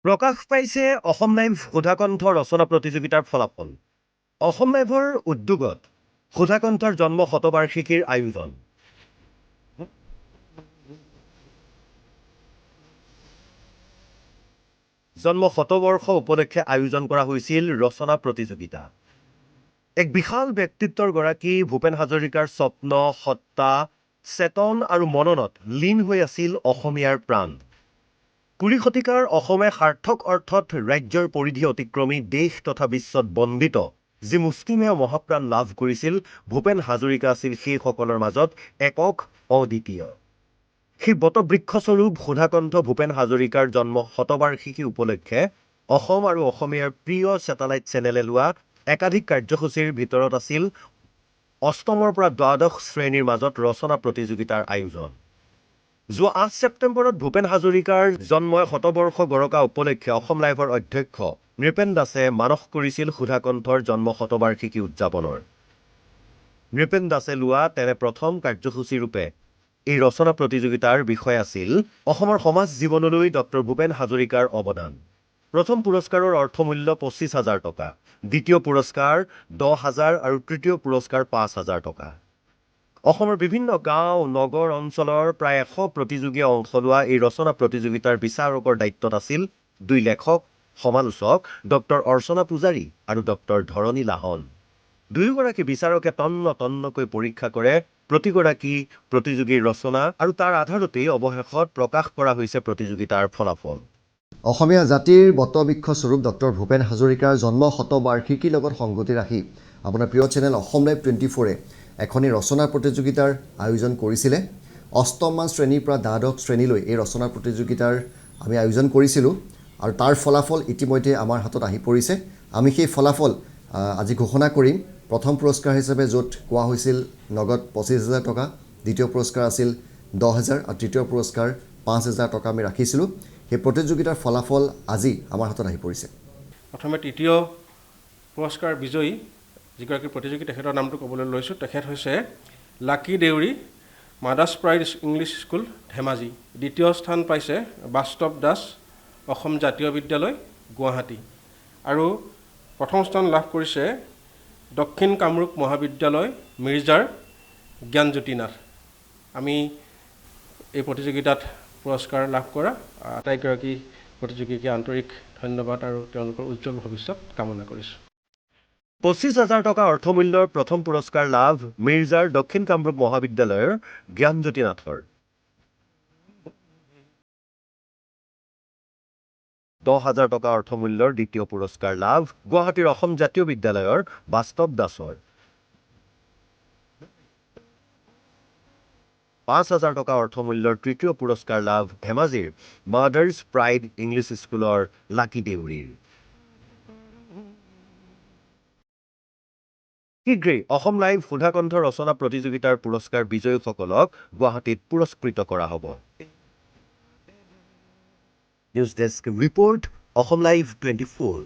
প্ৰকাশ পাইছে অসম লাইভ সুধাকণ্ঠ ৰচনা প্ৰতিযোগিতাৰ ফলাফল। অসম লাইভৰ উদ্যোগত সুধাকণ্ঠৰ জন্ম শতবাৰ্ষিকীৰ আয়োজন। জন্ম শতবৰ্ষ উপলক্ষে আয়োজন কৰা হৈছিল ৰচনা প্ৰতিযোগিতা। এক বিশাল ব্যক্তিত্বৰ গৰাকী ভূপেন হাজৰিকাৰ স্বপ্ন, সত্তা, চেতন আৰু মননত লীন হৈ আছিল অসমীয়াৰ প্ৰাণ। ২০ শতিকাৰ অসমে সাৰ্থক অৰ্থত ৰাজ্যৰ পৰিধি অতিক্ৰমী দেশ তথা বিশ্বত বন্দিত যি মুষ্টিমেয় মহাপ্ৰাণ লাভ কৰিছিল, ভূপেন হাজৰিকা আছিল সেইসকলৰ মাজত একক, অদ্বিতীয়। সেই বটবৃক্ষস্বৰূপ সুধাকণ্ঠ ভূপেন হাজৰিকাৰ জন্ম শতবাৰ্ষিকী উপলক্ষে অসম আৰু অসমীয়াৰ প্ৰিয় ছেটেলাইট চেনেলে লোৱা একাধিক কাৰ্যসূচীৰ ভিতৰত আছিল অষ্টমৰ পৰা দ্বাদশ শ্ৰেণীৰ মাজত ৰচনা প্ৰতিযোগিতাৰ আয়োজন। যোৱা ৮ ছেপ্টেম্বৰত ভূপেন হাজৰিকাৰ জন্ম শতবৰ্ষ গৰকা উপলক্ষে অসম লাইভৰ অধ্যক্ষ নৃপেন দাসে মানস কৰিছিল সুধাকণ্ঠৰ জন্ম শতবাৰ্ষিকী উদযাপনৰ। নৃপেন দাসে লোৱা তেনে প্ৰথম কাৰ্যসূচীৰূপে এই ৰচনা প্ৰতিযোগিতাৰ বিষয় আছিল অসমৰ সমাজ জীৱনলৈ ডক্টৰ ভূপেন হাজৰিকাৰ অৱদান। প্ৰথম পুৰস্কাৰৰ অৰ্থমূল্য ২৫,০০০ টকা, দ্বিতীয় পুৰস্কাৰ ১০,০০০ আৰু তৃতীয় পুৰস্কাৰ ৫,০০০ টকা। অসমৰ বিভিন্ন গাঁও, নগৰ অঞ্চলৰ প্ৰায় ১০০ প্ৰতিযোগীয়ে অংশ লোৱা এই ৰচনা প্ৰতিযোগিতাৰ বিচাৰকৰ দায়িত্বত আছিল দুই লেখক, সমালোচক ডক্টৰ অৰ্চনা পূজাৰী আৰু ডক্টৰ ধৰণী লাহন। দুয়োগৰাকী বিচাৰকে তন্ন তন্নকৈ পৰীক্ষা কৰে প্ৰতিগৰাকী প্ৰতিযোগীৰ ৰচনা আৰু তাৰ আধাৰতেই অৱশেষত প্ৰকাশ কৰা হৈছে প্ৰতিযোগিতাৰ ফলাফল। অসমীয়া জাতিৰ বটবৃক্ষ স্বৰূপ ডক্টৰ ভূপেন হাজৰিকাৰ জন্ম শতবাৰ্ষিকীৰ লগত সংগতি ৰাখি আপোনাৰ প্ৰিয় চেনেল অসম লাইভ 24-এ এখনি ৰচনা প্ৰতিযোগিতাৰ আয়োজন কৰিছিলে। অষ্টমমান শ্ৰেণীৰ পৰা দ্বাদশ শ্ৰেণীলৈ এই ৰচনা প্ৰতিযোগিতাৰ আমি আয়োজন কৰিছিলোঁ আৰু তাৰ ফলাফল ইতিমধ্যে আমাৰ হাতত আহি পৰিছে। আমি সেই ফলাফল আজি ঘোষণা কৰিম। প্ৰথম পুৰস্কাৰ হিচাপে য'ত কোৱা হৈছিল নগদ ২৫,০০০ টকা, দ্বিতীয় পুৰস্কাৰ আছিল ১০,০০০ আৰু তৃতীয় পুৰস্কাৰ ৫,০০০ টকা আমি ৰাখিছিলোঁ। সেই প্ৰতিযোগিতাৰ ফলাফল আজি আমাৰ হাতত আহি পৰিছে। প্ৰথমে তৃতীয় পুৰস্কাৰ বিজয়ী যিগৰাকী প্ৰতিযোগী তেখেতৰ নামটো ক'বলৈ লৈছোঁ। তেখেত হৈছে Lucky Deori, Mother's Pride English school, Dhemaji. দ্বিতীয় স্থান পাইছে বাস্তৱ দাস, অসম জাতীয় বিদ্যালয়, গুৱাহাটী। আৰু প্ৰথম স্থান লাভ কৰিছে দক্ষিণ কামৰূপ মহাবিদ্যালয়, মিৰ্জাৰ জ্ঞানজ্যোতি নাথ। আমি এই প্ৰতিযোগিতাত পুৰস্কাৰ লাভ কৰা আটাইগৰাকী প্ৰতিযোগীকে আন্তৰিক ধন্যবাদ আৰু তেওঁলোকৰ উজ্জ্বল ভৱিষ্যত কামনা কৰিছোঁ। ২৫,০০০ টকা অৰ্থমূল্যৰ প্ৰথম পুৰস্কাৰ লাভ মিৰ্জাৰ দক্ষিণ কামৰূপ মহাবিদ্যালয়ৰ জ্ঞানজ্যোতি নাথৰ। ১০,০০০ টকা অৰ্থমূল্যৰ দ্বিতীয় পুৰস্কাৰ লাভ গুৱাহাটীৰ অসম জাতীয় বিদ্যালয়ৰ বাস্তৱ দাসৰ। ৫,০০০ টকা অৰ্থমূল্যৰ তৃতীয় পুৰস্কাৰ লাভ ধেমাজিৰ মাদাৰ্ছ প্ৰাইড ইংলিছ স্কুলৰ লাকি দেউৰীৰ। শীঘ্ৰেই অসম লাইভ সুধাকণ্ঠ ৰচনা প্ৰতিযোগিতাৰ পুৰস্কাৰ বিজয়ীসকলক গুৱাহাটীত পুৰস্কৃত কৰা হ'ব। News desk report, Assam live 24।